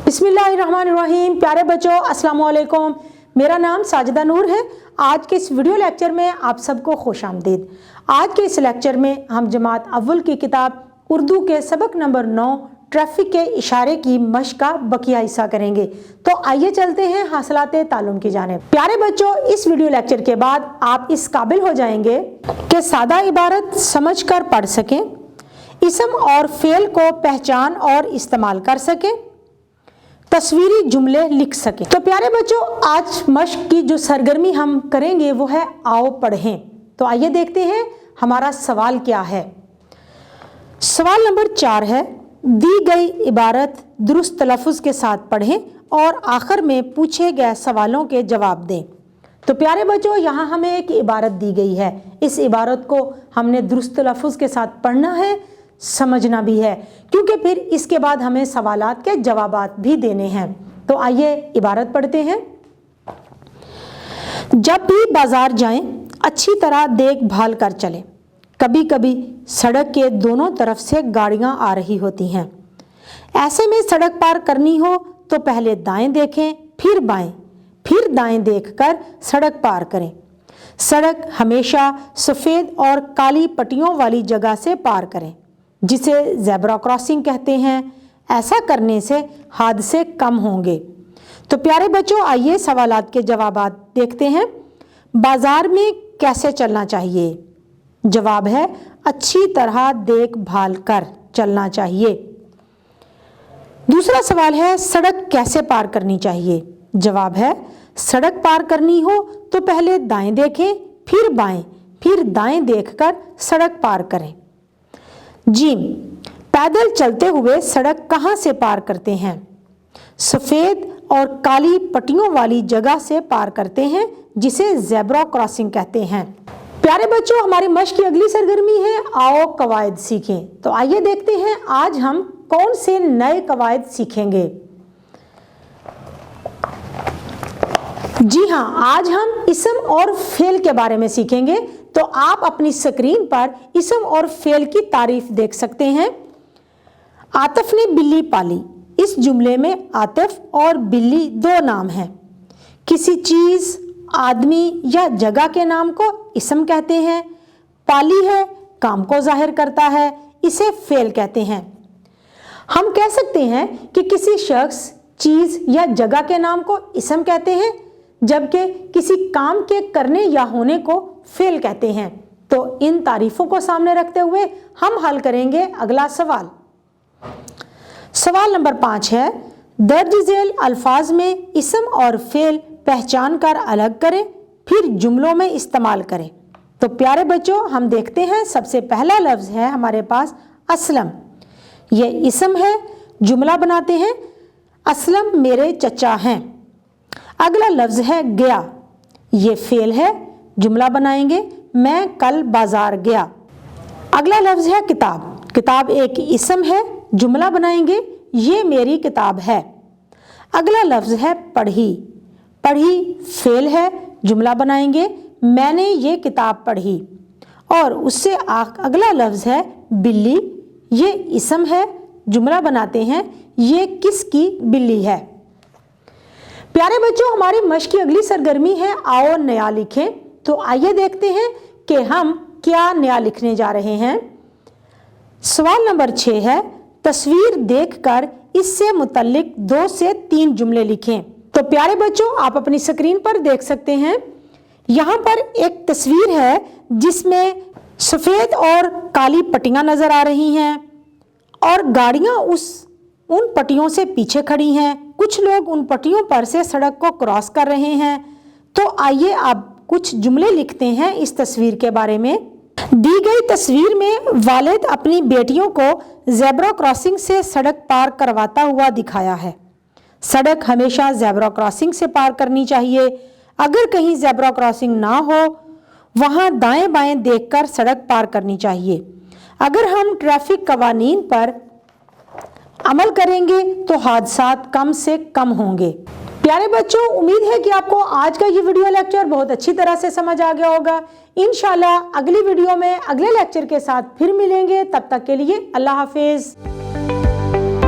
बिस्मिल्लाहिर्रहमानिर्रहीम। प्यारे बच्चों, अस्सलाम वालेकुम। मेरा नाम साजिदा नूर है। आज के इस वीडियो लेक्चर में आप सबको खुश आमदीद। आज के इस लेक्चर में हम जमात अव्वल की किताब उर्दू के सबक नंबर 9 ट्रैफिक के इशारे की मश्क का बकिया हिस्सा करेंगे। तो आइए चलते हैं हासिलाते ताल्लुम की जानिब। प्यारे बच्चों, इस वीडियो लेक्चर के बाद आप इस काबिल हो जाएंगे कि सादा इबारत समझ कर पढ़ सकें, इसम और फेल को पहचान और इस्तेमाल कर सकें, तस्वीरी जुमले लिख सकें। तो प्यारे बच्चों, आज मश्क की जो सरगर्मी हम करेंगे वो है आओ पढ़ें। तो आइए देखते हैं हमारा सवाल क्या है। सवाल नंबर 4 है, दी गई इबारत दुरुस्त तलफ़ुज़ के साथ पढ़ें और आखिर में पूछे गए सवालों के जवाब दें। तो प्यारे बच्चों, यहाँ हमें एक इबारत दी गई है। इस इबारत को हमने दुरुस्त तलफ़ुज़ के साथ पढ़ना है, समझना भी है, क्योंकि फिर इसके बाद हमें सवालात के जवाबात भी देने हैं। तो आइए इबारत पढ़ते हैं। जब भी बाजार जाएं, अच्छी तरह देखभाल कर चलें। कभी कभी सड़क के दोनों तरफ से गाड़ियां आ रही होती हैं। ऐसे में सड़क पार करनी हो तो पहले दाएं देखें, फिर बाएं, फिर दाएं देखकर सड़क पार करें। सड़क हमेशा सफ़ेद और काली पट्टियों वाली जगह से पार करें, जिसे ज़ेब्रा क्रॉसिंग कहते हैं। ऐसा करने से हादसे कम होंगे। तो प्यारे बच्चों, आइए सवालात के जवाबात देखते हैं। बाजार में कैसे चलना चाहिए? जवाब है अच्छी तरह देखभाल कर चलना चाहिए। दूसरा सवाल है, सड़क कैसे पार करनी चाहिए? जवाब है सड़क पार करनी हो तो पहले दाएं देखें, फिर बाएं, फिर दाएं देखकर सड़क पार करें। जीम, पैदल चलते हुए सड़क कहाँ से पार करते हैं? सफ़ेद और काली पट्टियों वाली जगह से पार करते हैं, जिसे ज़ेब्रा क्रॉसिंग कहते हैं। प्यारे बच्चों, हमारी मश्क की अगली सरगर्मी है आओ कवायद सीखें। तो आइए देखते हैं आज हम कौन से नए कवायद सीखेंगे। जी हाँ, आज हम इसम और फेल के बारे में सीखेंगे। तो आप अपनी स्क्रीन पर इसम और फेल की तारीफ देख सकते हैं। आतिफ ने बिल्ली पाली। इस जुमले में आतिफ और बिल्ली दो नाम हैं। किसी चीज़, आदमी या जगह के नाम को इसम कहते हैं। पाली है, काम को जाहिर करता है, इसे फेल कहते हैं। हम कह सकते हैं कि किसी शख्स, चीज़ या जगह के नाम को इसम कहते हैं, जबकि किसी काम के करने या होने को फेल कहते हैं। तो इन तारीफों को सामने रखते हुए हम हल करेंगे अगला सवाल। सवाल नंबर 5 है, दर्ज झेल अल्फाज में इसम और फेल पहचान कर अलग करें, फिर जुमलों में इस्तेमाल करें। तो प्यारे बच्चों, हम देखते हैं। सबसे पहला लफ्ज़ है हमारे पास असलम। ये इसम है, जुमला बनाते हैं। असलम मेरे चचा हैं। अगला लफ्ज़ है गया। ये फेल है, जुमला बनाएंगे मैं कल बाजार गया। अगला लफ्ज़ है किताब। किताब एक इसम है, जुमला बनाएंगे ये मेरी किताब है। अगला लफ्ज़ है पढ़ी। पढ़ी फेल है, जुमला बनाएंगे मैंने ये किताब पढ़ी। और उससे अगला लफ्ज़ है बिल्ली। ये इसम है, जुमला बनाते हैं ये किसकी बिल्ली है। प्यारे बच्चों, हमारी मश्क की अगली सरगर्मी है आओ नया लिखें। तो आइए देखते हैं कि हम क्या नया लिखने जा रहे हैं। सवाल नंबर 6 है, तस्वीर देखकर इससे मुतल्लिक 2 से 3 जुमले लिखें। तो प्यारे बच्चों, आप अपनी स्क्रीन पर देख सकते हैं। यहाँ पर एक तस्वीर है जिसमें सफ़ेद और काली पट्टियाँ नज़र आ रही हैं और गाड़ियाँ उन पट्टियों से पीछे खड़ी हैं। कुछ लोग उन पट्टियों पर से सड़क को क्रॉस कर रहे हैं। तो आइए अब कुछ जुमले लिखते हैं इस तस्वीर के बारे में। दी गई तस्वीर में वालिद अपनी बेटियों को ज़ेब्रा क्रॉसिंग से सड़क पार करवाता हुआ दिखाया है। सड़क हमेशा ज़ेब्रा क्रॉसिंग से पार करनी चाहिए। अगर कहीं ज़ेब्रा क्रॉसिंग ना हो, वहाँ दाएं बाएं देखकर सड़क पार करनी चाहिए। अगर हम ट्रैफिक कवानीन पर अमल करेंगे तो हादसात कम से कम होंगे। प्यारे बच्चों, उम्मीद है कि आपको आज का ये वीडियो लेक्चर बहुत अच्छी तरह से समझ आ गया होगा। इंशाल्लाह अगली वीडियो में अगले लेक्चर के साथ फिर मिलेंगे। तब तक के लिए अल्लाह हाफिज़।